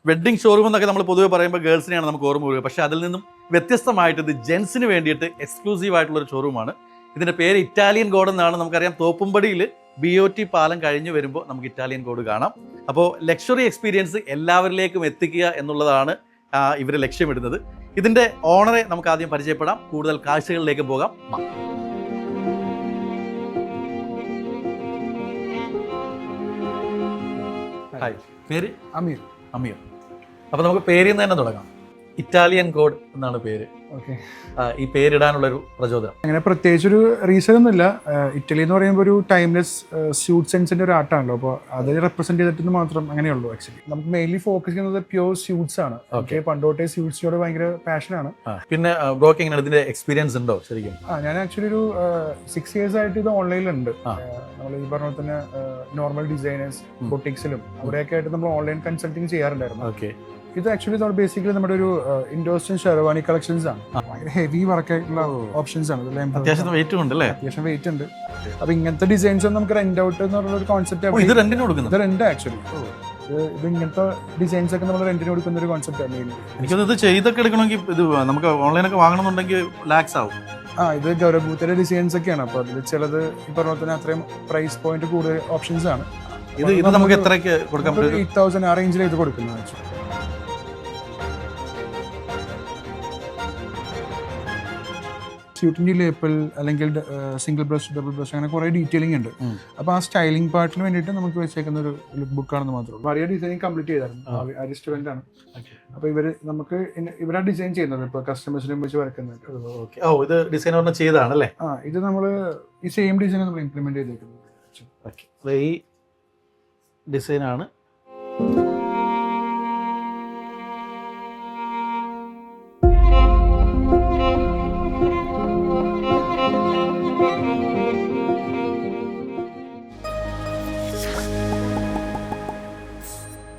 Wedding showroom എന്നൊക്കെ നമ്മൾ പൊതുവെ പറയുമ്പോൾ ഗേൾസിനെയാണ് നമുക്ക് ഓർമ്മ വരിക. പക്ഷേ അതിൽ നിന്നും വ്യത്യസ്തമായിട്ട് ഇത് ജെൻസിന് വേണ്ടിയിട്ട് എക്സ്ക്ലൂസീവ് ആയിട്ടുള്ളൊരു ഷോറൂമാണ്. ഇതിൻ്റെ പേര് ഇറ്റാലിയൻ ഗോഡ് എന്നാണ്. നമുക്കറിയാം തോപ്പുംപടിയിൽ BOT പാലം കഴിഞ്ഞ് വരുമ്പോൾ നമുക്ക് ഇറ്റാലിയൻ ഗോഡ് കാണാം. അപ്പോൾ ലക്ഷറി എക്സ്പീരിയൻസ് എല്ലാവരിലേക്കും എത്തിക്കുക എന്നുള്ളതാണ് ഇവർ ലക്ഷ്യമിടുന്നത്. ഇതിൻ്റെ ഓണറെ നമുക്ക് ആദ്യം പരിചയപ്പെടാം, കൂടുതൽ കാഴ്ചകളിലേക്ക് പോകാം. ഹായ്, പേര് അമീർ. അമീർ. അപ്പോൾ നമുക്ക് പേരിൽ നിന്ന് തന്നെ തുടങ്ങാം. ഇറ്റാലിയൻ ഗോഡ് എന്നാണ് പേര്. ഓക്കെ, ഈ പേരിടാനുള്ളൊരു പ്രചോദനം? അങ്ങനെ പ്രത്യേകിച്ചൊരു റീസൺ ഒന്നുമില്ല. ഇറ്റലി എന്ന് പറയുമ്പോൾ ഒരു ടൈംലെസ് സ്യൂട്ട് സെൻസിന്റെ ഒരു ആർട്ടാണല്ലോ. അപ്പോൾ അത് റെപ്രസെന്റ് ചെയ്തിട്ട് മാത്രം അങ്ങനെയുള്ളൂ. ആക്ച്വലി നമുക്ക് മെയിൻലി ഫോക്കസ് ചെയ്യുന്നത് പ്യൂർ സ്യൂട്ട്സ് ആണ്. ഓക്കെ, പണ്ടോട്ടെ സ്യൂട്ട്സിനോട് ഭയങ്കര പാഷനാണ്. പിന്നെ ബ്രോക്ക് എങ്ങനെ ഇതിന്റെ എക്സ്പീരിയൻസ് ഉണ്ടോ ശരിക്കും? ഞാൻ ആക്ച്വലി ഒരു 6 years ആയിട്ട് ഇത് ഓൺലൈനിലുണ്ട്. നമ്മൾ ഈ പറഞ്ഞ തന്നെ നോർമൽ ഡിസൈനേഴ്സ് ബൊട്ടിക്സിലും അവിടെയൊക്കെ ആയിട്ട് നമ്മൾ ഓൺലൈൻ കൺസൾട്ടിങ് ചെയ്യാറുണ്ടായിരുന്നു. ഓക്കെ, ഇത് ആക്ച്വലി ബേസിക്കലി നമ്മുടെ ഒരു ഇൻഡോസ്റ്റൻ ഷെർവാണി കളക്ഷൻസ് ആണ്. ഭയങ്കര ഹെവി വർക്കായിട്ടുള്ള ഓപ്ഷൻസ് ആണ്. അത്യാവശ്യം വെയിറ്റ് ഉണ്ട് അല്ലേ? അത്യാവശ്യം വെയിറ്റ് ഉണ്ട്. അപ്പൊ ഇങ്ങനത്തെ ഡിസൈൻസ് നമുക്ക് റെന്റ് ഔട്ട് എന്നുള്ള ഒരു കോൺസെപ്റ്റ്. ഇത് റെന്റിന് കൊടുക്കുന്നത്? ഇത് റെന്റ് ആക്ച്വലി. ഇത് ഇങ്ങനത്തെ ഡിസൈൻസ് ഒക്കെ നമ്മൾ റെന്റിന് കൊടുക്കുന്ന ഒരു കോൺസെപ്റ്റ് ആണ്. എനിക്കൊന്ന് ഇത് ചെയ്തൊക്കെ എടുക്കണമെങ്കിൽ ഇത് നമുക്ക് ഓൺലൈനൊക്കെ വാങ്ങണമെന്നുണ്ടെങ്കിൽ ലാക്സ് ആവും. ഇത് ഗൗരവഭൂത്തിയുടെ ഡിസൈൻസ് ഒക്കെയാണ്. അപ്പൊ അതിൽ ചിലത് ഈ പറഞ്ഞ തന്നെ അത്രയും പ്രൈസ് പോയിന്റ് കൂടുതൽ ഓപ്ഷൻസ് ആണ്. ഇത് നമുക്ക് എത്രയ്ക്ക് കൊടുക്കാൻ പറ്റും? 8,000 ആ റേഞ്ചിൽ ഇത് കൊടുക്കുന്നത് ആക്ച്വലി. സ്യൂട്ടിൻ്റെ ലേപ്പിൾ അല്ലെങ്കിൽ സിംഗിൾ ബ്രഷ്, ഡബിൾ ബ്രഷ്, അങ്ങനെ കുറേ ഡീറ്റെയിലിംഗ് ഉണ്ട്. അപ്പോൾ ആ സ്റ്റൈലിംഗ് പാർട്ടിന് വേണ്ടിയിട്ട് നമുക്ക് വെച്ചേക്കുന്ന ഒരു ലുക്ക് ബുക്കാണെന്ന് മാത്രമേ ഉള്ളൂ. വലിയ ഡിസൈനിങ് കംപ്ലീറ്റ് ചെയ്തായിരുന്നു. ആ റെസ്റ്റോറൻ്റ് ആണ്. അപ്പോൾ ഇവരാ ഡിസൈൻ ചെയ്യുന്നത്. ഇപ്പോൾ കസ്റ്റമേഴ്സിനെ വെച്ച് വരക്കുന്നത്. ഇത് ഡിസൈൻ ചെയ്തതാണല്ലേ? ഇത് നമ്മൾ ഈ സെയിം ഡിസൈൻ നമ്മൾ ഇംപ്ലിമെന്റ് ചെയ്തേക്കുന്നത്. ഈ ഡിസൈനാണ്